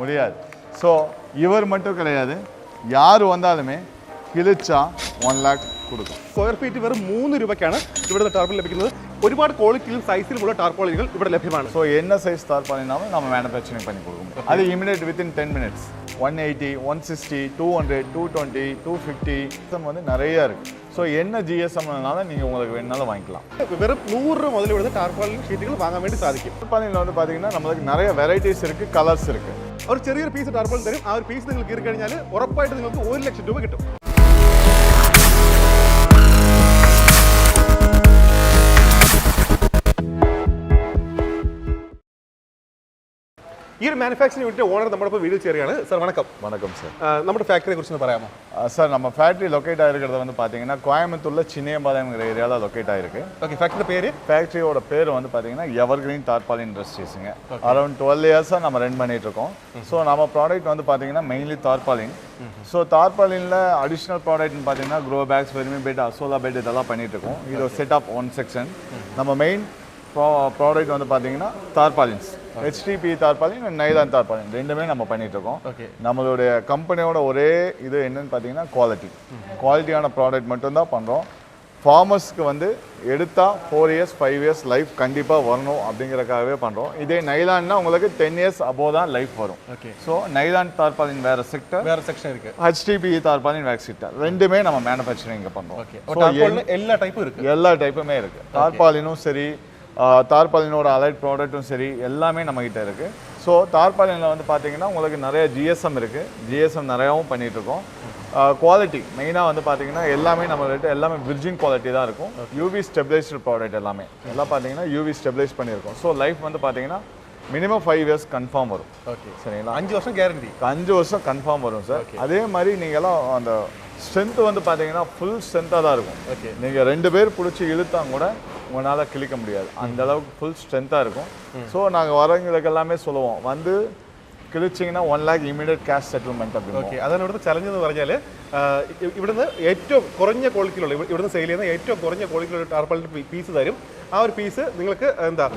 முடியாது. ஸோ இவர் மட்டும் கிடையாது, யார் வந்தாலுமே കിളിച്ചാ 1 lakh കൊടുക്കും. സ്ക്വയർ ഫീറ്റ് വെറും 3 രൂപയ്ക്കാണ് ഇവിടുത്തെ ടാർപോളിൻ ലഭിക്കുന്നത്. ഒരുപാട് ക്വാളിറ്റിയിലും സൈസിലുമുള്ള ടാർപോളിനുകൾ ഇവിടെ ലഭ്യമാണ്. ஸோ என்ன சைஸ் டார்பாலினாலும் நம்ம மேனுஃபேக்சரிங் பண்ணி கொடுக்கும். அது இமிடியேட் வித்தின் 10 minutes. 180, 160, 200, 220, 250 வந்து நிறைய இருக்கு. ஸோ என்ன ஜிஎஸ்எம்னால நீங்கள் உங்களுக்கு வேணுனாலும் வாங்கிக்கலாம். வெறும் 100 രൂപ മുതൽ ഇവിടുത്തെ ടാർപോളിൻ ഷീറ്റുകൾ വാങ്ങാൻ വേണ്ടി സാധിക്കും. ടാർപാലിനിൽ வந்து பார்த்தீங்கன்னா நம்மளுக்கு நிறைய வெரைட்டிஸ் இருக்கு, கலர்ஸ் இருக்கு. ഒരു ചെറിയൊരു പീസ് ടാർപോളിൻ തരും. ആ ഒരു പീസ് നിങ്ങൾ കീറി കഴിഞ്ഞാൽ ഉറപ്പായിട്ട് നിങ്ങൾക്ക് 1 ലക്ഷം രൂപ കിട്ടും. ഈ ഒരു മാനുഫാക്ചറിംഗ് യൂണിറ്റ് ഓണർ നമ്മുടെ വീഡിയോ ചേരുകയാണ്. സാർ വണക്കം. வணக்கம் சார். നമ്മുടെ ഫാക്ടറിയെ കുറിച്ച് പറയാമോ? சார் நம்ம ஃபேக்ட்ரி லொக்கேட் ஆகிருக்கிறது வந்து பார்த்தீங்கன்னா கோயம்புத்தூர்ல சின்னியம்பாளையம்ங்கிற ஏரியாவில் லொக்கேட் ஆகிருக்கு. ஓகே, ஃபேக்டரி பேர்? ஃபேக்ட்ரியோட பேர் வந்து பார்த்தீங்கன்னா எவர்கிரீன் டார்பாலின் இண்டஸ்ட்ரீஸுங்க. அரௌண்ட் 12 இயர்ஸாக நம்ம ரன் பண்ணிட்டு இருக்கோம். ஸோ நம்ம ப்ராடக்ட் வந்து பார்த்தீங்கன்னா மெயின்லி டார்பாலின். ஸோ டார்பாலினில் அடிஷ்னல் ப்ராடக்ட்னு பார்த்தீங்கன்னா grow bags, vermi bed, azolla bed இதெல்லாம் பண்ணிட்டு இருக்கோம். இது ஒரு செட் ஆஃப் 1 செக்ஷன். நம்ம மெயின் ப்ராடக்ட் வந்து பார்த்தீங்கன்னா tarpaulins, HDPE tarpaulin, nylon tarpaulin ரெண்டுமே நம்ம பண்ணிட்டு இருக்கோம். நம்மளுடைய கம்பெனியோட ஒரே இது என்னன்னு பார்த்தீங்கன்னா குவாலிட்டியான ப்ராடக்ட் மட்டும்தான் பண்ணுறோம். ஃபார்மர்ஸ்க்கு வந்து எடுத்தா 4 இயர்ஸ் 5 இயர்ஸ் லைஃப் கண்டிப்பாக வரணும் அப்படிங்கிறக்காகவே பண்ணுறோம். இதே நைலான்னா உங்களுக்கு 10 இயர்ஸ் அபோவ் தான் லைஃப் வரும். ஸோ நைலான் டார்பாலின் வேற செக்டர், வேற செக்ஷன் இருக்கு. HDPE டார்பாலின் வேற செக்டர், ரெண்டுமே நம்ம மேனுஃபேக்சரிங் இங்கே பண்ணுறோம். எல்லா டைப்பும் இருக்கு, எல்லா டைப்புமே இருக்கு. டார்பாலினும் சரி, டார்பாலினோட அலைட் ப்ராடக்ட்டும் சரி, எல்லாமே நம்மகிட்ட இருக்குது. ஸோ டார்பாலினில் வந்து பார்த்தீங்கன்னா உங்களுக்கு நிறைய ஜிஎஸ்எம் இருக்குது. ஜிஎஸ்எம் நிறையாவும் பண்ணிகிட்ருக்கோம். குவாலிட்டி மெயினாக வந்து பார்த்தீங்கன்னா எல்லாமே நம்மகிட்ட எல்லாமே விர்ஜின் குவாலிட்டி தான் இருக்கும். யூவி ஸ்டெபிளைஸ்டு ப்ராடக்ட் எல்லாமே எல்லாம் பார்த்தீங்கன்னா யூவி ஸ்டெபிளைஸ் பண்ணியிருக்கோம். ஸோ லைஃப் வந்து பார்த்தீங்கன்னா மினிமம் 5 இயர்ஸ் கன்ஃபார்ம் வரும். ஓகே, சரிங்களா? 5 வருஷம் கேரண்டி. 5 வருஷம் கன்ஃபார்ம் வரும் சார். அதே மாதிரி நீங்கள்லாம் அந்த ஸ்ட்ரென்த் வந்து பார்த்தீங்கன்னா ஃபுல் ஸ்ட்ரென்த்தாக தான் இருக்கும். ஓகே, நீங்கள் 2 பேர் பிடிச்சி இழுத்தாங்க கூட உங்களால் கிழிக்க முடியாது, அந்த அளவுக்கு ஃபுல் ஸ்ட்ரென்த்தாக இருக்கும். ஸோ நாங்கள் வரவங்களுக்கு எல்லாமே சொல்லுவோம், வந்து കിളിച്ചിങ്ങനെ 1 lakh ഇമ്മീഡിയറ്റ് ക്യാഷ് സെറ്റിൽമെന്റ് அப்படின்னு. ഓക്കെ, അതാണ് ഇവിടുത്തെ ചലഞ്ച് എന്ന് പറഞ്ഞാൽ ഇവിടുന്ന് ഏറ്റവും കുറഞ്ഞ ക്വാളിറ്റിയിലുള്ള ഇവിടുന്ന് സെയിൽ ചെയ്യുന്ന ഏറ്റവും കുറഞ്ഞ ക്വാളിറ്റിയിലുള്ള ടാർപാളിൻ്റെ പീസ് തരും. ആ ഒരു പീസ് നിങ്ങൾക്ക് എന്താ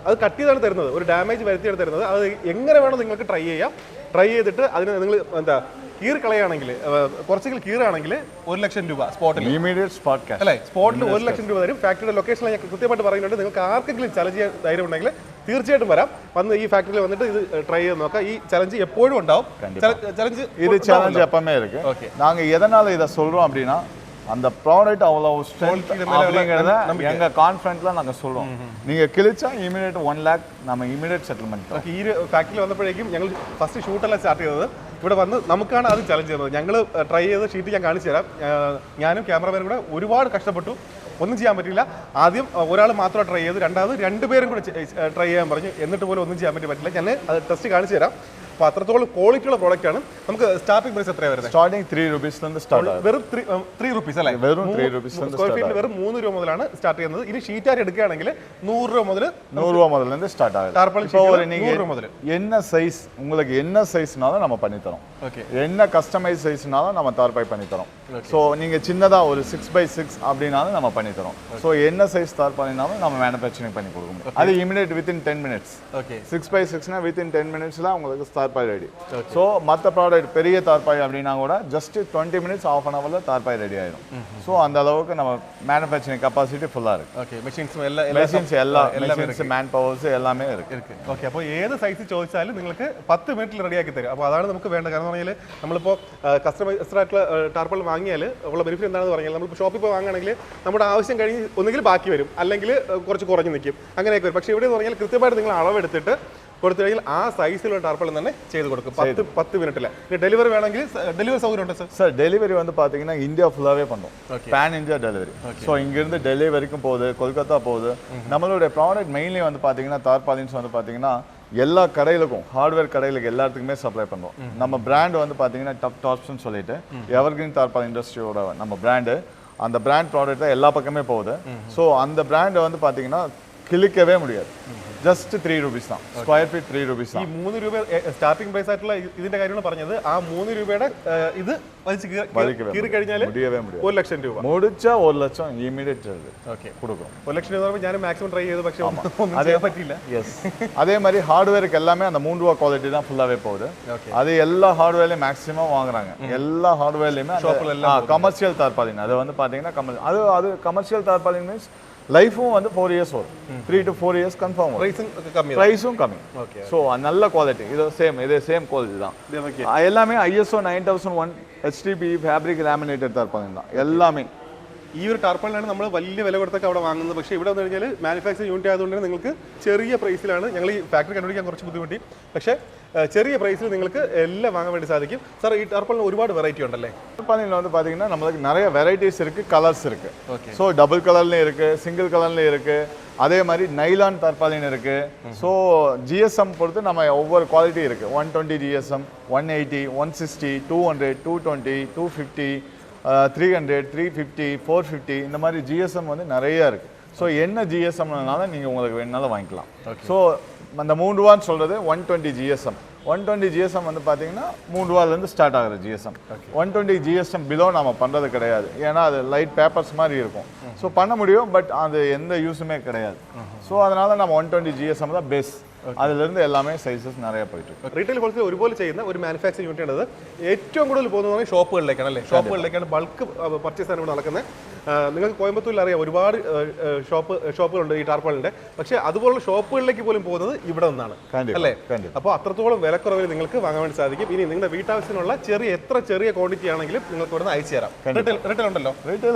അത് കട്ട് ചെയ്താണ് തരുന്നത്, ഒരു ഡാമേജ് വരുത്തിയാണ് തരുന്നത്. അത് എങ്ങനെ വേണം നിങ്ങൾക്ക് ട്രൈ ചെയ്യാം. ട്രൈ ചെയ്തിട്ട് അതിന് നിങ്ങൾ എന്താ കീറിക്കളയാണെങ്കിൽ, കുറച്ചെങ്കിലും കീറാണെങ്കിൽ 1 ലക്ഷം രൂപ സ്പോട്ടിൽ, ഇമ്മീഡിയറ്റ് സ്പോട്ട് ക്യാഷ് അല്ലേ, സ്പോട്ടിൽ 1 ലക്ഷം രൂപ തരും. ഫാക്ടറിയുടെ ലൊക്കേഷനിൽ ഞാൻ കൃത്യമായിട്ട് പറയുന്നുണ്ട്. നിങ്ങൾക്ക് ആർക്കെങ്കിലും ചലഞ്ച് ചെയ്യാൻ ധൈര്യം ഉണ്ടെങ്കിൽ തീർച്ചയായിട്ടും വരാം, വന്ന് ഈ ഫാക്ടറിയിൽ വന്നിട്ട് ഇത് ട്ரை ചെയ്ത് നോക്കാം. ഈ ചലഞ്ച് എപ്പോഴും ഉണ്ടാവും. இது சேலஞ்ச் எப்பவுமே இருக்கு. நாங்க எதனால இதை சொல்றோம் அப்படின்னா, அந்த ப்ராடக்ட் அவ்வளவு ஸ்ட்ரென்த் அப்படிங்கறத எங்க கான்ஃபிடன்ட்ல நாங்க சொல்றோம். நீங்க கிழிச்சா இமிடியேட் 1 lakh நம்ம இமிடியேட் செட்டில்மெന്റ്. ഓക്കെ, ഈ ഫാക്ടറിയിൽ വന്നപ്പോഴേക്കും ഞങ്ങൾ ഫസ്റ്റ് ഷൂട്ടെല്ലാം സ്റ്റാർട്ട് ചെയ്തത് ഇവിടെ വന്ന് നമുക്കാണ് അത് ചലഞ്ച് ചെയ്യുന്നത്. ഞങ്ങൾ ട്രൈ ചെയ്ത ഷീറ്റ് ഞാൻ കാണിച്ചു തരാം. ഞാനും ക്യാമറമാനും കൂടെ ഒരുപാട് കഷ്ടപ്പെട്ടു, ഒന്നും ചെയ്യാൻ പറ്റില്ല. ആദ്യം ഒരാൾ മാത്രം ട്രൈ ചെയ്തു, രണ്ടാമത് 2 പേരും കൂടെ ട്രൈ ചെയ്യാൻ പറഞ്ഞു. എന്നിട്ട് പോലും ഒന്നും ചെയ്യാൻ പറ്റില്ല. ഞാൻ അത് ടെസ്റ്റ് കാണിച്ചു തരാം. അപ്പോൾ അത്രത്തോളം ക്വാളിറ്റിയുള്ള പ്രോഡക്റ്റ് ആണ്. നമുക്ക് സ്റ്റാർട്ടിംഗ് പ്രൈസ് എത്രയാണ് വരുന്നത്? സ്റ്റാർട്ടിംഗ് 3 രൂപീസിൽ സ്റ്റാർട്ട് ആണ്. വെറും 3 രൂപീസ് അല്ലേ? വെറും 3 രൂപീസ്. സ്ക്വയർ ഫീറ്റിൽ വെറും 3 രൂപ മുതലാണ് സ്റ്റാർട്ട് ചെയ്യുന്നത്. ഇനി ഷീറ്റായിട്ട് എടുക്കുകയാണെങ്കിൽ 100 രൂപ മുതൽ 100 ரூபா முதல்ல இருந்து ஸ்டார்ட் ஆகுது. டார்பாலின் இப்போ ஷீட் நீங்க 100 ரூபா முதல்ல என்ன சைஸ் உங்களுக்கு என்ன சைஸ்னாலும் நம்ம பண்ணி தரோம். ஓகே, என்ன கஸ்டமைஸ் சைஸ்னாலும் நம்ம டார்பாய் பண்ணி தரோம். ஸோ நீங்க சின்னதா ஒரு 6x6 அப்படினாலும் நம்ம பண்ணி தரோம். ஸோ என்ன சைஸ் டார்பாலினாலும் நம்ம மேனுஃபேக்சரிங் பண்ணி கொடுக்கணும். அது இமிடியேட் வித்தின் 10 minutes. ஓகே, 6x6னா வித்தின் 10 minutesல உங்களுக்கு டார்பாய் ரெடி. ஸோ மற்ற ப்ராடக்ட் பெரிய தார்பாய் அப்படின்னா கூட ஜஸ்ட் 20 minutes half an hourல தார்பாய் ரெடி ஆயிடும். ஸோ அந்த அளவுக்கு நம்ம மேனுஃபேக்சரிங் கெப்பாசிட்டி ஃபுல்லா இருக்கு. ஓகே, மெஷின்ஸ் மேன் பவர்ஸ் எல்லாமே இருக்கு. ഓക്കെ, അപ്പോൾ ഏത് സൈസ് ചോദിച്ചാലും നിങ്ങൾക്ക് 10 മിനിറ്റിൽ റെഡിയാക്കി തരും. അപ്പോൾ അതാണ് നമുക്ക് വേണ്ടത്. കാരണം എന്ന് പറഞ്ഞാൽ നമ്മളിപ്പോൾ കസ്റ്റമൈസ്ഡ് ആയിട്ടുള്ള ടാർപാളിൻ വാങ്ങിയാൽ ഉള്ള ബെനിഫിറ്റ് എന്താണെന്ന് പറഞ്ഞാൽ, നമ്മളിപ്പോൾ ഷോപ്പിൽ പോയി വാങ്ങുകയാണെങ്കിൽ നമ്മുടെ ആവശ്യം കഴിഞ്ഞ് ഒന്നുകിൽ ബാക്കി വരും, അല്ലെങ്കിൽ കുറച്ച് കുറഞ്ഞ് നിൽക്കും, അങ്ങനെയൊക്കെ വരും. പക്ഷേ ഇവിടെ എന്ന് പറഞ്ഞാൽ കൃത്യമായിട്ട് നിങ്ങൾ അളവെടുത്തിട്ട് കൊടുത്തു കഴിഞ്ഞാൽ ആ സൈസിലുള്ള ടാർപാളിൻ തന്നെ ചെയ്ത് കൊടുക്കും 10 മിനിറ്റിൽ. ഡെലിവറി വേണമെങ്കിൽ ഡെലിവറി സൗകര്യം ഉണ്ട് சார்? டெலிவரி வந்து பார்த்தீங்கன்னா இந்தியா ஃபுல்லாகவே பண்ணுறோம். Pan India delivery. ஸோ இங்கேருந்து டெல்லி வரைக்கும் போகுது, கொல்கத்தா போகுது. நம்மளுடைய ப்ராடக்ட் மெயின்லி வந்து பார்த்தீங்கன்னா டார்பாலின்ஸ் வந்து பார்த்தீங்கன்னா எல்லா கடைகளுக்கும், ஹார்ட்வேர் கடைகளுக்கு எல்லாத்துக்குமே சப்ளை பண்ணுறோம். நம்ம பிராண்ட் வந்து பார்த்தீங்கன்னா டப் டாப்ஸ்னு சொல்லிட்டு எவர்கிரீன் டார்பாலின் இண்டஸ்ட்ரியோட நம்ம பிராண்டு, அந்த பிராண்ட் ப்ராடக்ட் தான் எல்லா பக்கமே போகுது. ஸோ அந்த பிராண்டை வந்து பார்த்தீங்கன்னா கிழிக்கவே முடியாது. just 3 rupees தான் ஸ்கொயர் ஃபீட் 3 rupees ഈ 3 രൂപ സ്റ്റാർട്ടിംഗ് പ്രൈസ് ആയിട്ടുള്ള ഇതിന്റെ കാര്യമാണ് പറഞ്ഞത് ആ 3 രൂപയുടെ ഇത് കീറി കഴിഞ്ഞാൽ 1 ലക്ഷം രൂപ முடிச்சா 1 லட்சம் இமிடியேட் ஓகே கொடுக்கும் 1 ലക്ഷം രൂപ ഞാൻ മാക്സിമം ட்ரை ചെയ്തു പക്ഷേ ഒന്നും ചെയ്യാൻ പറ്റില്ല எஸ் அதே மாதிரி ஹார்ட்வேருக்கு எல்லாமே அந்த 3 ரூபா குவாலிட்டி தான் ஃபுல்லாவே போகுது அது எல்லா ஹார்ட்வேர்லயும் மேக்ஸிமம் வாங்குறாங்க எல்லா ஹார்ட்வேர்லயுமே கமர்ஷியல் தார்பாலின் அது வந்து பாத்தீங்கன்னா அது கமர்ஷியல் தார்பாலின் மீன்ஸ் லைஃபும் வந்து 4 இயர்ஸ் வரும் 3 to 4 இயர்ஸ் கன்ஃபார்ம் வரும் ப்ரைஸும் கம்மி ஸோ நல்ல குவாலிட்டி இது சேம் குவாலிட்டி தான் எல்லாமே ISO 9001 HDPE ஃபேப்ரிக் லேமினேட்டட் தார்பாலின் தான் எல்லாமே ഈ ഒരു ടാർപ്പാളിനാണ് നമ്മൾ വലിയ വില കൊടുത്തൊക്കെ അവിടെ വാങ്ങുന്നത് പക്ഷേ ഇവിടെ വന്നു കഴിഞ്ഞാൽ മാനുഫാക്ചറിംഗ് യൂണിറ്റ് ആയതുകൊണ്ട് നിങ്ങൾക്ക് ചെറിയ പ്രൈസിലാണ് ഞങ്ങൾ ഈ ഫാക്ടറി കണ്ടുപിടിക്കാൻ കുറച്ച് ബുദ്ധിമുട്ടി പക്ഷേ ചെറിയ പ്രൈസിൽ നിങ്ങൾക്ക് എല്ലാം വാങ്ങാൻ വേണ്ടി സാധിക്കും സാർ ഈ ടാർപ്പാളിന് ഒരുപാട് വെറൈറ്റി ഉണ്ടല്ലേ டார்பாலின்ல வந்து பாத்தீங்கன்னா நமக்கு நிறைய வெரைட்டிஸ் இருக்கு கலர்ஸ் இருக்கு ஸோ டபுள் கலர்லயும் இருக்கு சிங்கிள் கலர்லயும் இருக்கு அதே மாதிரி நைலான் டார்பாலின் இருக்கு ஸோ GSM பொறுத்து நம்ம ஒவ்வொரு குவாலிட்டி இருக்கு 120 GSM 180 160 200 220 250 300 350 450 இந்த மாதிரி GSM வந்து நிறைய இருக்கு ஸோ என்ன GSMனால நீங்கள் உங்களுக்கு வேணுனாலும் வாங்கிக்கலாம் ஸோ அந்த 3 ரூபான்னு சொல்கிறது 120 GSM 120 GSM வந்து பார்த்தீங்கன்னா 3 ரூபாயிலேருந்து ஸ்டார்ட் ஆகுது GSM 120 GSM பிலோ நம்ம பண்ணுறது கிடையாது ஏன்னா அது லைட் பேப்பர்ஸ் மாதிரி இருக்கும் ஸோ பண்ண முடியும் பட் அது எந்த யூஸுமே கிடையாது ஸோ அதனால் நம்ம 120 GSM தான் பெஸ்ட் അതിലിருந்து എല്ലാമേ സൈസസ് നിറയെ പോയിട്ട് റീറ്റെയിൽ ഹോൾസെയിൽ ഒരുപോലെ ചെയ്യുന്ന ഒരു മാനുഫാക്ചറിംഗ് യൂണിറ്റ് ആണ് ഏറ്റവും കൂടുതൽ പോകുന്നത് ഷോപ്പുകളിലേക്കാണ് അല്ലേ ഷോപ്പുകളിലേക്കാണ് ബൾക്ക് പർച്ചേസ് ആണ് ഇവിടെ നടക്കുന്നത് നിങ്ങൾക്ക് കോയമ്പത്തൂരിൽ അറിയാം ഒരുപാട് ഷോപ്പുകളുണ്ട് ഈ ടാർപ്പാളിൻ്റെ പക്ഷേ അതുപോലുള്ള ഷോപ്പുകളിലേക്ക് പോലും പോകുന്നത് ഇവിടെ നിന്നാണ് അല്ലേ അപ്പോൾ അത്രത്തോളം വിലക്കുറവിൽ നിങ്ങൾക്ക് വാങ്ങാൻ വേണ്ടി സാധിക്കും ഇനി നിങ്ങളുടെ വീട്ടാവശ്യത്തിനുള്ള എത്ര ചെറിയ ക്വാണ്ടിറ്റി ആണെങ്കിലും നിങ്ങൾക്ക് ഇവിടെ നിന്ന് അയച്ചു തരാം റീറ്റെയിൽ ഉണ്ടല്ലോ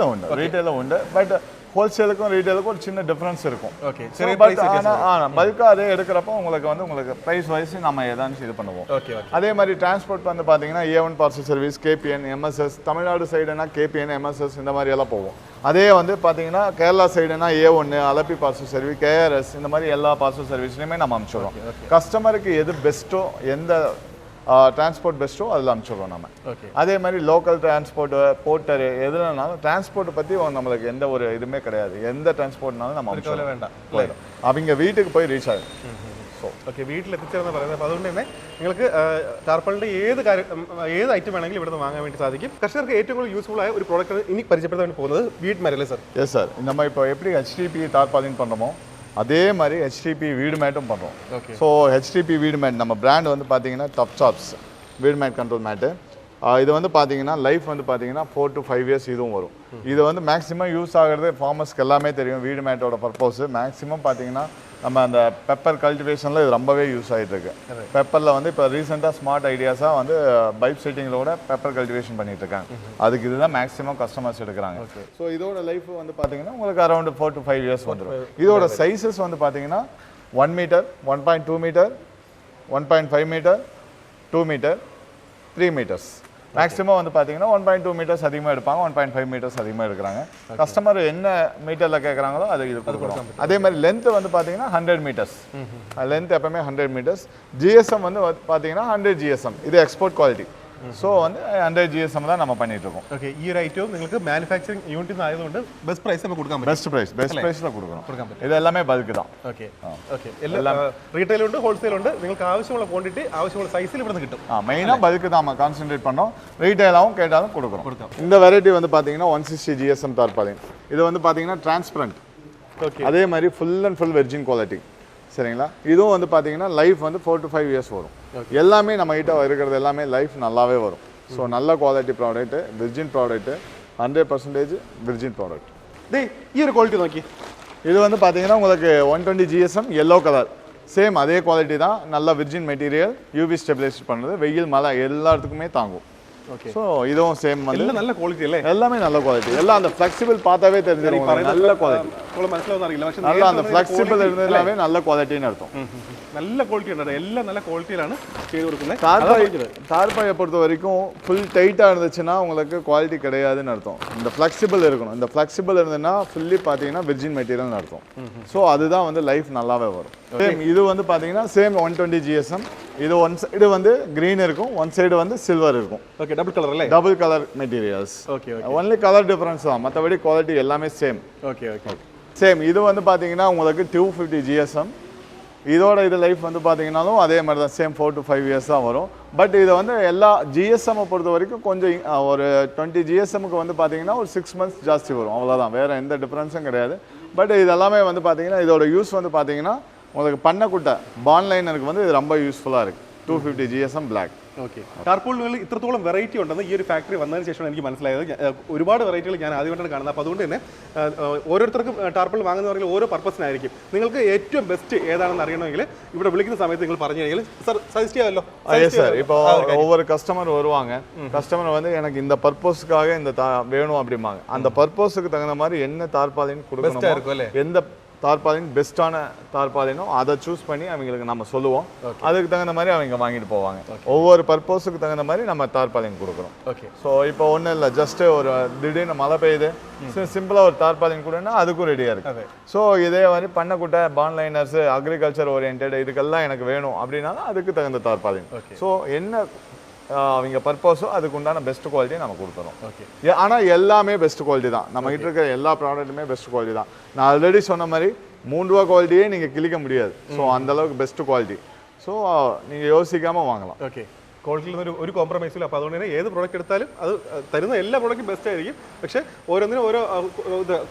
റീറ്റെയിലും ഉണ്ട് ബട്ട് ஹோல்சேலுக்கும் ரீட்டைலுக்கும் ஒரு சின்ன டிஃபரன்ஸ் இருக்கும் ஓகே சரி பட் ஆனால் பல்காக அதே எடுக்கிறப்போ உங்களுக்கு ப்ரைஸ் வைஸ் நம்ம ஏதாச்சும் இது பண்ணுவோம் ஓகே அதே மாதிரி டிரான்ஸ்போர்ட் வந்து பார்த்தீங்கன்னா A1 parcel service KPN MSS Tamil Nadu சைடுனா KPN MSS இந்த மாதிரி எல்லாம் போகும் அதே வந்து பார்த்தீங்கன்னா கேரளா சைடுனா A1 Alleppey parcel service KRS இந்த மாதிரி எல்லா பார்சல் சர்வீஸ்லையுமே நம்ம அனுப்பிச்சிடுறோம் கஸ்டமருக்கு எது பெஸ்ட்டோ எந்த டிரான்ஸ்போர்ட் பெஸ்ட்டோ அதில் அனுப்பிச்சிடுறோம் நம்ம அதே மாதிரி லோக்கல் டிரான்ஸ்போர்ட் போர்ட்டரு எதுனாலும் டிரான்ஸ்போர்ட்டை பற்றி நம்மளுக்கு எந்த ஒரு இதுவுமே கிடையாது எந்த டிரான்ஸ்போர்ட்னாலும் நம்ம அனுப்பிச்சிட வேண்டாம் அவங்க வீட்டுக்கு போய் ரீச் ஆகும் ഓക്കെ വീട്ടിൽ എത്തിച്ചേർന്ന് പറയുന്നത് അപ്പോൾ അതുകൊണ്ട് തന്നെ നിങ്ങൾക്ക് ടാർപ്പാളിൻ്റെ ഏത് ഐറ്റം വേണമെങ്കിലും ഇവിടെ നിന്ന് വാങ്ങാൻ വേണ്ടി സാധിക്കും കർഷകർക്ക് ഏറ്റവും കൂടുതൽ യൂസ്ഫുൾ ആയ ഒരു പ്രോഡക്റ്റ് ഇനി പരിചയപ്പെടുത്താൻ വേണ്ടി പോകുന്നത് വീട് മേരല്ലേ സാർ எஸ் சார் நம்ம இப்போ எப்படி HDP தார்பாலின் பண்ணுறோமோ அதே மாதிரி HDP வீடு மேட்டும் பண்ணுறோம் ஸோ HDP வீடு மேட் நம்ம பிராண்ட் வந்து பார்த்தீங்கன்னா டப் ஷாப்ஸ் வீடு மேட் கண்ட்ரோல் மேட்டு இது வந்து பார்த்தீங்கன்னா லைஃப் வந்து பார்த்தீங்கன்னா 4 to 5 இயர்ஸ் இதுவும் வரும் இது வந்து மேக்ஸிமம் யூஸ் ஆகிறது ஃபார்மர்ஸ்க்கு எல்லாமே தெரியும் வீடு மேட்டோட பர்பஸ் மேக்ஸிமம் பார்த்தீங்கன்னா நம்ம அந்த பெப்பர் கல்டிவேஷனில் இது ரொம்பவே யூஸ் ஆகிட்டு இருக்கு பெப்பரில் வந்து இப்போ ரீசெண்டாக ஸ்மார்ட் ஐடியாஸாக வந்து பைப் செட்டிங்களோட பெப்பர் கல்டிவேஷன் பண்ணிட்டு இருக்காங்க அதுக்கு இதுதான் மேக்ஸிமம் கஸ்டமர்ஸ் எடுக்கிறாங்க ஸோ இதோட லைஃப் வந்து பார்த்தீங்கன்னா உங்களுக்கு அரௌண்ட் 4 to 5 இயர்ஸ் வந்துடும் இதோட சைஸஸ் வந்து பார்த்தீங்கன்னா 1 metre 1.2 metre 1.5 metre 2 metre 3 metres maximum வந்து பார்த்தீங்கன்னா 1.2 மீட்டர்ஸ் அதிகமாக எடுப்பாங்க 1.5 மீட்டர்ஸ் அதிகமாக எடுக்கிறாங்க கஸ்டமர் என்ன மீட்டரில் கேட்குறாங்களோ அது இது கொடுக்குறோம் அதே மாதிரி லென்த் வந்து பார்த்தீங்கன்னா 100 மீட்டர்ஸ் லென்த் எப்பவுமே 100 மீட்டர்ஸ் GSM வந்து பார்த்தீங்கன்னா 100 GSM இது எக்ஸ்போர்ட் குவாலிட்டி ஸோ வந்து 100 GSM தான் நம்ம பண்ணிட்டு இருக்கோம் ஓகே ഈ ഒരു ഐറ്റവും നിങ്ങൾക്ക് മാനുഫാക്ചറിംഗ് യൂണിറ്റ് ആയതുകൊണ്ട് ബെസ്റ്റ് പ്രൈസ് നമുക്ക് കൊടുക്കാൻ പറ്റും பெஸ்ட் ப்ரைஸில் கொடுக்குறோம் இது எல்லாமே பல்க் தான் ഓക്കെ ഓക്കെ എല്ലാം റീറ്റെയിൽ ഉണ്ട് ഹോൾസെയിൽ ഉണ്ട് നിങ്ങൾക്ക് ആവശ്യമുള്ള ക്വാണ്ടിറ്റി ആവശ്യമുള്ള സൈസിൽ ഇവിടെ നിന്ന് കിട്ടും மெயினாக பல்க் தான் நம்ம கான்சென்ட்ரேட் பண்ணோம் ரீட்டைலாகவும் கேட்டாலும் கொடுக்குறோம் இந்த வெரைட்டி வந்து பார்த்தீங்கன்னா 160 GSM தார்பாலின் இது வந்து பார்த்தீங்கன்னா டிரான்ஸ்பரண்ட் ஓகே அதே மாதிரி full and full virgin quality சரிங்களா இதுவும் வந்து பார்த்தீங்கன்னா லைஃப் வந்து 4 to 5 இயர்ஸ் வரும் எல்லாமே நம்ம கிட்ட இருக்கிறது எல்லாமே லைஃப் நல்லாவே வரும் ஸோ நல்ல quality product Virgin product 100% Virgin product ഈ ഒരു ക്വാളിറ്റി നോക്കി இது வந்து பார்த்தீங்கன்னா உங்களுக்கு 120 GSM எல்லோ கலர் சேம் அதே குவாலிட்டி தான் நல்ல விர்ஜின் மெட்டீரியல் UV ஸ்டெபிலைஸ் பண்ணுறது வெயில் மழை எல்லாத்துக்குமே தாங்கும் ஓகே ஸோ இதுவும் சேம் வந்து நல்ல குவாலிட்டி അല്ലേ எல்லாமே நல்ல குவாலிட்டி எல்லாம் அந்த ஃப்ளெக்சிபிள் பார்த்தாவே தெரிஞ்சிடும் நல்ல குவாலிட்டி മനസ്സിലാവുന്ന അറിയില്ല പക്ഷേ നല്ല அந்த ஃப்ளெக்சிபிள் இருந்ததுனாவே நல்ல குவாலிட்டின்னு அர்த்தம் நல்ல குவாலிட்டி ഉണ്ട് எல்லாம் நல்ல குவாலிட்டியிലാണ് ചെയ്തു കൊടുക്കുന്നത് தார்பாயை பொறுத்த வரைக்கும் ஃபுல் டைட்டாக இருந்துச்சுன்னா உங்களுக்கு குவாலிட்டி கிடையாதுன்னு அர்த்தம் இந்த ஃப்ளெக்சிபிள் இருக்கணும் இந்த ஃப்ளெக்சிபிள் இருந்ததுன்னா ஃபுல்லி பார்த்தீங்கன்னா விர்ஜின் மெட்டீரியல்னு அர்த்தம் ஸோ அதுதான் வந்து லைஃப் நல்லாவே வரும் சேம் இது வந்து பார்த்தீங்கன்னா சேம் 120 GSM இது ஒன் சைடு வந்து கிரீன் இருக்கும் ஒன் சைடு வந்து சில்வர் இருக்கும் ஓகே டபுள் கலர் இல்ல double colour materials okay only colour difference தான் மற்றபடி குவாலிட்டி எல்லாமே சேம் ஓகே ஓகே சேம் இது வந்து பார்த்தீங்கன்னா உங்களுக்கு 250 GSM இதோட இது லைஃப் வந்து பார்த்தீங்கன்னாலும் அதே மாதிரி தான் சேம் 4 to 5 இயர்ஸ் தான் வரும். பட் இதை வந்து எல்லா ஜிஎஸ்எம்மை பொறுத்த வரைக்கும் கொஞ்சம் ஒரு 20 ஜிஎஸ்எம்முக்கு வந்து பார்த்தீங்கன்னா ஒரு 6 months ஜாஸ்தி வரும், அவ்வளோதான். வேறு எந்த டிஃப்ரென்ஸும் கிடையாது. பட் இது எல்லாமே வந்து பார்த்தீங்கன்னா இதோட யூஸ் வந்து பார்த்தீங்கன்னா உங்களுக்கு பண்ணக்குட்டை பாண்ட் லைனருக்கு வந்து இது ரொம்ப யூஸ்ஃபுல்லாக இருக்குது. 250 GSM ബ്ലാക്ക്. ഓക്കെ. ടാർപോളിനുകളിൽ ഇത്രത്തോളം വെറൈറ്റി ഉണ്ടെന്ന് ഈ ഒരു ഫാക്ടറി വന്നതിന് ശേഷമാണ് എനിക്ക് മനസ്സിലായത്. ഒരുപാട് വെറൈറ്റികൾ ഞാൻ ആദ്യമായിട്ടാണ് കാണുന്നത്. അപ്പോൾ അതുകൊണ്ട് തന്നെ ഓരോരുത്തർക്കും ടാർപോളിൻ വാങ്ങുന്നവരിൽ ഓരോ പർപ്പസിനായിരിക്കും. നിങ്ങൾക്ക് ഏറ്റവും ബെസ്റ്റ് ഏതാണെന്ന് അറിയണമെങ്കിൽ ഇവിടെ വിളിക്കുന്ന സമയത്ത് നിങ്ങൾ പറഞ്ഞു കഴിഞ്ഞാൽ സാർ സജസ്റ്റ് ചെയ്യാമല്ലോ. சார் இப்போ ஒவ்வொரு கஸ்டமர் வருவாங்க, கஸ்டமர் வந்து எனக்கு இந்த பர்பஸ்க்காக இந்த வேணும் அப்படிம்பாங்க. அந்த பர்பஸுக்கு தகுந்த மாதிரி என்ன தார்பாலின் கொடுக்கணும், எந்த தார்பாலின் பெஸ்ட்டான தார்பாலினோ அதை சூஸ் பண்ணி அவங்களுக்கு நம்ம சொல்லுவோம். அதுக்கு தகுந்த மாதிரி அவங்க வாங்கிட்டு போவாங்க. ஒவ்வொரு பர்பஸுக்கு தகுந்த மாதிரி நம்ம தார்பாலின் கொடுக்குறோம். ஓகே. ஸோ இப்போ ஒன்றும் இல்லை, ஜஸ்ட்டு ஒரு திடீர்னு மழை பெய்யுது, சிம்பிளாக ஒரு தார்பாலின் கொடுன்னா அதுக்கும் ரெடியாக இருக்குது. ஸோ இதே மாதிரி பண்ணக்குட்டை பாண்ட் லைனர்ஸு அக்ரிகல்ச்சர் ஓரியன்ட் இதுக்கெல்லாம் எனக்கு வேணும் அப்படின்னாலும் அதுக்கு தகுந்த தார்பாலின். ஸோ என்ன அவங்க பர்பஸோ அதுக்கு உண்டான பெஸ்ட் குவாலிட்டியை நம்ம கொடுத்துறோம். ஓகே. ஆனால் எல்லாமே பெஸ்ட் குவாலிட்டி தான். நம்ம கிட்ட இருக்கிற எல்லா ப்ராடக்ட்டுமே பெஸ்ட் குவாலிட்டி தான். நான் ஆல்ரெடி சொன்ன மாதிரி 3 ரூபா குவாலிட்டியே நீங்கள் கிளிக்க முடியாது. ஸோ அந்தளவுக்கு பெஸ்ட் குவாலிட்டி. ஸோ நீங்கள் யோசிக்காமல் வாங்கலாம். ஓகே. ക്വാളിറ്റിയിൽ ഒരു കോംപ്രമൈസും ഇല്ല. അപ്പോൾ അതുകൊണ്ട് തന്നെ ഏത് പ്രോഡക്റ്റ് എടുത്താലും അത് തരുന്ന എല്ലാ പ്രോഡക്റ്റും ബെസ്റ്റ് ആയിരിക്കും. പക്ഷേ ഓരോന്നിനും ഓരോ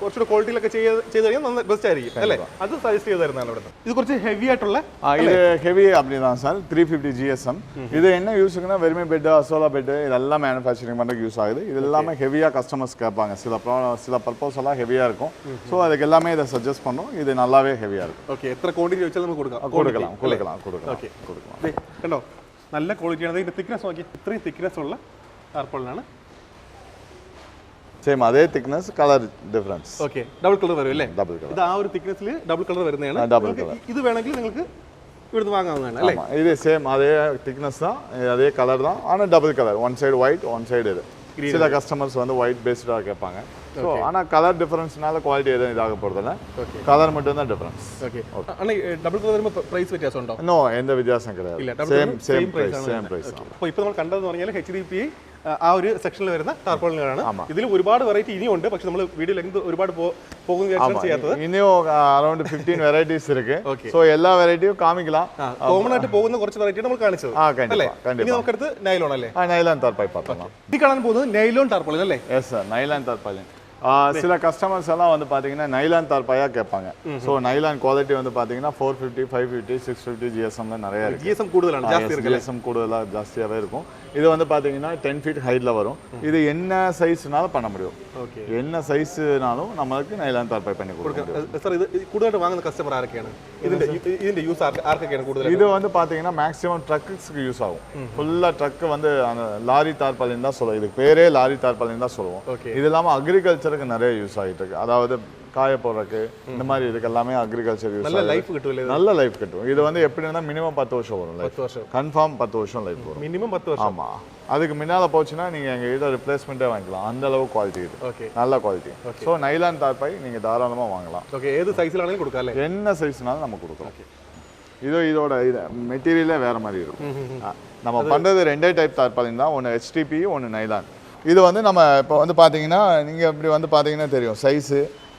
കുറച്ചുകൂടെ ക്വാളിറ്റിയിലൊക്കെ ചെയ്ത് കഴിഞ്ഞാൽ ബെസ്റ്റ് ആയിരിക്കും അല്ലേ? അത് സജസ്റ്റ് ചെയ്ത് തരുന്നതാണ് ഇവിടെ. ഇത് കുറച്ച് ഹെവി ആയിട്ടുള്ള இது ஹெவி அப்படிதான் சார். 350 GSM. இது என்ன யூஸுக்குன்னா வெறுமை பெட்டு, அசோலா பெட்டு இதெல்லாம் மேனுஃபேக்சரிங் பண்ணுறதுக்கு யூஸ் ஆகுது. இது எல்லாமே ஹெவியாக கஸ்டமர்ஸ் கேட்பாங்க. சில பர்பஸ் எல்லாம் ஹெவியாக இருக்கும். ஸோ அதுக்கு எல்லாமே இதை சஜஸ்ட் பண்ணோம். இது நல்லாவே ஹெவியாக இருக்கும். ஓகே. எത്ര ക്വാണ്ടിറ്റി വെച്ചാൽ നമുക്ക് കൊടുக்கலாம். ഓക്കെ. കണ്ടോ, നല്ല ക്വാളിറ്റിയാണ്. ഇതിന്റെ തിക്നെസ് നോക്കി, ഇത്രയും തിക്നെസ് ഉള്ള ടാർപോളിനാണ്. സെയിം അതേ thickness, colour difference. Okay. Double colour വരും അല്ലേ? Double colour. ഇത് ആ ഒരു തിക്നെസ്സിൽ ഡബിൾ കളർ വരുന്നതാണ്. ഇത് വേണമെങ്കിൽ നിങ്ങൾക്ക് ഇവിടുന്ന് വാങ്ങാവുന്നതാണ് അല്ലേ? ഇത് സെയിം അതേ തിക്നെസ് தான், அதே கலர் தான். ஆனால் double colour, one side white one side இது. சில கஸ்டமர்ஸ் வந்து ஒயிட் பேஸ்டாக கேட்பாங்க. ஸோ ஆனால் கலர் டிஃபரன்ஸ்னால குவாலிட்டி எதுவும் இதாக போகிறதில்ல. கலர் மட்டும் தான் டிஃபரன்ஸ். ஓகே. ஆனால் டபுൾ കളർ വരുമ്പോൾ പ്രൈസ് വ്യത്യാസം ഉണ്ടോ? നോ, എந்த വ്യത്യാസം கிடையாது. Same price. അപ്പോൾ ഇപ്പോൾ നമ്മൾ കണ്ടതെന്ന് പറഞ്ഞാൽ HDPI ആ ഒരു സെക്ഷനിൽ വരുന്ന ടാർപോളിനുകളാണ്. ഇതിൽ ഒരുപാട് വെറൈറ്റി ഇനിയും ഉണ്ട്. പക്ഷെ നമ്മൾ വീഡിയോ ലെങ്ത് ഒരുപാട് പോകുന്ന ചെയ്യാത്തത്. ഇനിയും അറൌണ്ട് 15 വെറൈറ്റീസ് ഇருக்கு. സോ എല്ലാ വെറൈറ്റിയും കാണിக்கலாம். കോമൺ ആയിട്ട് പോകുന്ന കുറച്ച് വെറൈറ്റി നമ്മൾ കാണിച്ചത് അല്ലേ? ഇനി നമുക്കടുത്ത് നൈലോൺ അല്ലേ? നൈലോൺ ടാർപാളിൻ பார்க்கலாம். ഈ കാണാൻ പോകുന്നത് നൈലോൺ ടാർപാളിൻ അല്ലേ? Yes sir, nylon tarpaulin. சில கஸ்டமர்ஸ் எல்லாம் வந்து பார்த்தீங்கன்னா நைலான் தார்பாயாக கேட்பாங்க. ஸோ நைலான் குவாலிட்டி வந்து பார்த்தீங்கன்னா 450, 550, 650 GSMல நிறைய இருக்கு. GSM கூடுதலான ஜாஸ்தி இருக்கு. GSM கூடுதலாக ஜாஸ்தியாகவே இருக்கும். இது வந்து பார்த்தீங்கன்னா 10 feet ஹைட்டில் வரும். இது என்ன சைஸ்னாலும் பண்ண முடியும். ஓகே. என்ன சைஸ்னாலும் நம்மளுக்கு நைலான் தார்பாய் பண்ணி கொடுக்கும். சார், இது കൂടുതലായിട്ട് വാങ്ങുന്ന കസ്റ്റമർ ആരൊക്കെയാണ്? ഇതിന്റെ യൂസ് ആർക്കൊക്കെയാണ് കൂടുതൽ? இது வந்து பார்த்தீங்கன்னா மேக்ஸிமம் ட்ரக்குக்கு யூஸ் ஆகும். ஃபுல்லாக ட்ரக்கு வந்து அந்த லாரி தார்பாலின் தான் சொல்லுவோம். இதுக்கு பேரே லாரி தார்பாலின் தான் சொல்லுவோம். இது இல்லாமல் அக்ரிகல்ச்சருக்கு நிறைய யூஸ் ஆகிட்டு இருக்கு. அதாவது காய போடுறதுக்கு இந்த மாதிரி இதுக்கு எல்லாமே அக்ரிகல்ச்சர் யூஸ். நல்ல லைஃப் கிட்டும். நல்ல லைஃப் கிட்டும். இது வந்து எப்படின்னா மினிமம் 10 வருஷம் வரும். 10 வருஷம் கன்ஃபார்ம் 10 வருஷம் லைஃப் வரும். மினிமம் 10 வருஷம். ஆமா. அதுக்கு முன்னால போச்சுன்னா நீங்க எங்க கிட்ட ரிப்ளேஸ்மெண்ட்டே வாங்கிக்கலாம். அந்த அளவு குவாலிட்டி இது. ஓகே. நல்ல குவாலிட்டி. சோ நைலான் தார்பாய் நீங்க தாராளமா வாங்கலாம். ஓகே. ஏது சைஸ்லானே கொடுக்கல. என்ன சைஸ்னாலும் நம்ம கொடுக்கலாம். ஓகே. இதோட மெட்டீரியலே வேற மாதிரி இருக்கும். நம்ம பண்றது ரெண்டே டைப் தார்பாலின் தான். ஒன்னு HDP, ஒன்னு நைலான். இது வந்து நம்ம இப்போ வந்து பாத்தீங்கன்னா நீங்க இப்படி வந்து பாத்தீங்கன்னா தெரியும் சைஸ்,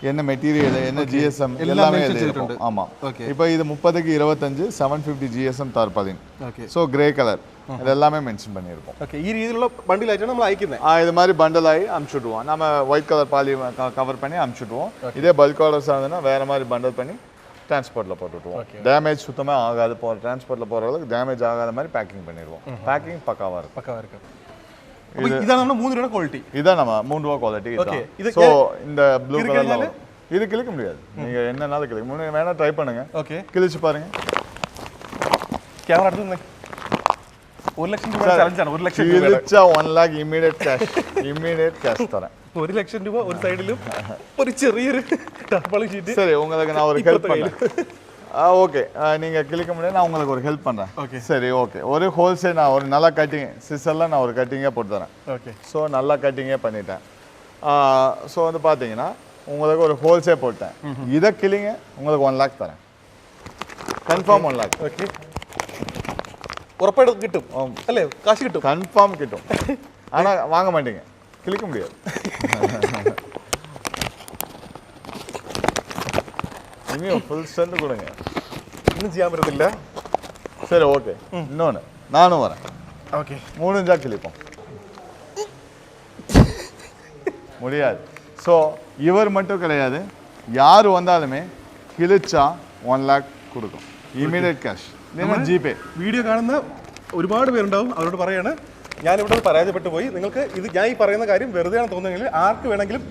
என்ன மெட்டீரியல், என்ன GSM எல்லாமே இருக்கும். ஆமா. இப்போ இது 30க்கு 25 750 GSM தார்பாலின். Okay. So grey colour இது எல்லாமே மென்ஷன் பண்ணியிருக்கோம். ஓகே. ഈ രീതിയിലുള്ള ബണ്ടിൽ ആയിട്ടാണ് നമ്മൾ അയക്കുന്നത്. இது மாதிரி பண்டலாகி அனுப்பிச்சுடுவோம். நம்ம ஒயிட் கலர் பாலி கவர் பண்ணி அனுப்பிச்சுடுவோம். இதே பல்க் ஆர்டர்ஸ் ஆகுதுன்னா வேற மாதிரி பண்டல் பண்ணி டிரான்ஸ்போர்ட்ல போட்டுடுவோம். டேமேஜ் சுத்தமாக ஆகாது. டிரான்ஸ்போர்ட்ல போகிற அளவுக்கு டேமேஜ் ஆகாத மாதிரி பேக்கிங் பண்ணிடுவோம். பேக்கிங் பக்காவாக இருக்கும். இதான் நம்ம 3 ரூபாய் குவாலிட்டி. இதான் நம்ம 3 ரூபாய் குவாலிட்டி. இது சோ இந்த ப்ளூ கலர்ல இது கிளிக்க முடியாது. நீங்க என்னனாலும் கிளிக்க முடியும். வேணா ட்ரை பண்ணுங்க. ஓகே. கிளிச்சு பாருங்க. கேமரா எடுத்து 1 லட்சம் ரூபாய் சேலஞ்ச் ആണ്. 1 ലക്ഷം രൂപ கிளிச்சா 1 lakh இமிடியேட் கேஷ் தரேன். 1 ലക്ഷം രൂപ ഒരു സൈഡിലും ഒരു ചെറിയൊരു ടാർപാളിൻ ഷീറ്റ്. சரி, உங்களுக்கு நான் ஒரு ஹெல்ப் பண்றேன். ஓகே. நீங்கள் கிளிக்க முடியாது, நான் உங்களுக்கு ஒரு ஹெல்ப் பண்ணுறேன். ஓகே. சரி, ஓகே. ஒரு ஹோல்சேல் நான் ஒரு நல்லா கட்டிங் சிசரில் நான் ஒரு கட்டிங்கே போட்டு தரேன். ஓகே. ஸோ நல்லா கட்டிங்கே பண்ணிட்டேன். ஸோ வந்து பார்த்தீங்கன்னா உங்களுக்கு ஒரு ஹோல்சேல் போட்டேன். இதை கிளிங்க உங்களுக்கு 1 lakh தரேன். Confirm 1 lakh. ஓகே. ഉറപ്പായിട്ട് കിട്ടും അല്ലേ? കാശ് കിട്ടും. கன்ஃபார்ம் கிட்டும். ஆனால் வாங்க மாட்டீங்க, கிளிக்க முடியாது. இனியும் ஃபுல் ஸ்ட்ரென்த் கொடுங்க. ഒന്നും ചെയ്യാൻ പറ്റത്തില്ല. சரி ஓகே. இன்னொன்று நானும் வரேன். ஓகே. 3 இன்ச்சா கிளிப்போம். முடியாது. ஸோ இவர் மட்டும் கிடையாது, யார் வந்தாலுமே கிழிச்சா 1 lakh കൊടുക്കും. Immediate cash. നിങ്ങൾ ജിപേ. വീഡിയോ കാണുന്ന ഒരുപാട് പേരുണ്ടാവും, അവരോട് പറയാണ് ഞാനിവിടെ പരാജയപ്പെട്ടു പോയി. നിങ്ങൾക്ക് ഇത് ഞാൻ ഈ പറയുന്ന കാര്യം വെറുതെയാണ് തോന്നുന്നെങ്കിൽ ആർക്ക് വേണമെങ്കിലും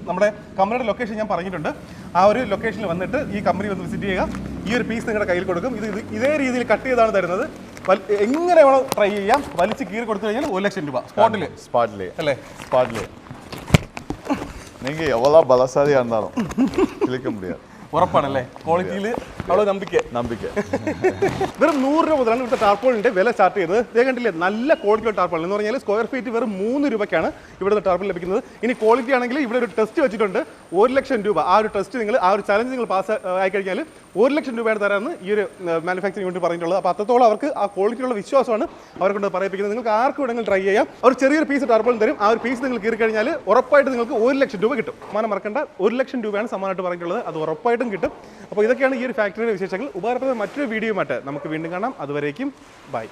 നമ്മുടെ കമ്പനിയുടെ ലൊക്കേഷൻ ഞാൻ പറഞ്ഞിട്ടുണ്ട്. ആ ഒരു ലൊക്കേഷനിൽ വന്നിട്ട് ഈ കമ്പനി വന്ന് വിസിറ്റ് ചെയ്യുക. ഈ ഒരു പീസ് നിങ്ങളുടെ കയ്യിൽ കൊടുക്കും. ഇതേ രീതിയിൽ കട്ട് ചെയ്താണ് തരുന്നത്. എങ്ങനെ വേണോ ട്രൈ ചെയ്യാം. വലിച്ച് കീറി കൊടുത്തു കഴിഞ്ഞാൽ 1 ലക്ഷം രൂപ സ്പോട്ടിൽ അല്ലേ? സ്പോട്ടിൽ நீங்கள் எவ்வளோ பலசாலியாக இருந்தாலும் கிளிக்க முடியாது. ഉറപ്പാണല്ലേ? ക്വാളിറ്റിയിൽ അവിടെ നമ്പിക്ക. വെറും 100 രൂപ മുതലാണ് ഇവിടുത്തെ ടാർപോളിൻ്റെ വില സ്റ്റാർട്ട് ചെയ്തത്. ഇതേ കണ്ടില്ലേ, നല്ല ക്വാളിറ്റിയുള്ള ടാർപോൾ എന്ന് പറഞ്ഞാൽ സ്ക്വയർ ഫീറ്റ് വെറും 3 രൂപയ്ക്കാണ് ഇവിടുത്തെ ടാർപോൾ ലഭിക്കുന്നത്. ഇനി ക്വാളിറ്റി ആണെങ്കിൽ ഇവിടെ ഒരു ടെസ്റ്റ് വെച്ചിട്ടുണ്ട്. 1 ലക്ഷം രൂപ ആ ഒരു ടെസ്റ്റ് നിങ്ങൾ ആ ഒരു ചലഞ്ച് നിങ്ങൾ പാസ് ആയി കഴിഞ്ഞാൽ 1 ലക്ഷം രൂപയാണ് തരാമെന്ന് ഈ ഒരു മാനുഫാക്ചറിംഗ് യൂണിറ്റ് പറഞ്ഞിട്ടുള്ളത്. അപ്പോൾ അത്രത്തോളം അവർക്ക് ആ ക്വാളിറ്റിയുള്ള വിശ്വാസമാണ് അവരെ കൊണ്ട് പറയിപ്പിക്കുന്നത്. നിങ്ങൾക്ക് ആർക്ക് വേണമെങ്കിലും ട്രൈ ചെയ്യാം. അവർ ചെറിയൊരു പീസ് ടാർപോളിൻ തരും. ആ ഒരു പീസ് നിങ്ങൾ കീറി കഴിഞ്ഞാൽ ഉറപ്പായിട്ട് നിങ്ങൾക്ക് 1 ലക്ഷം രൂപ കിട്ടും. സമ്മാനം മറക്കണ്ട, 1 ലക്ഷം രൂപയാണ് സമ്മാനമായിട്ട് പറഞ്ഞിട്ടുള്ളത്. അത് ഉറപ്പായിട്ടും കിട്ടും. അപ്പോൾ ഇതൊക്കെയാണ് ഈ ഒരു ഫാക്ടറിയുടെ വിശേഷങ്ങൾ. ഉപകാരപ്രദമായ മറ്റൊരു വീഡിയോയുമായിട്ട് നമുക്ക് വീണ്ടും കാണാം. അതുവരേക്കും ബൈ.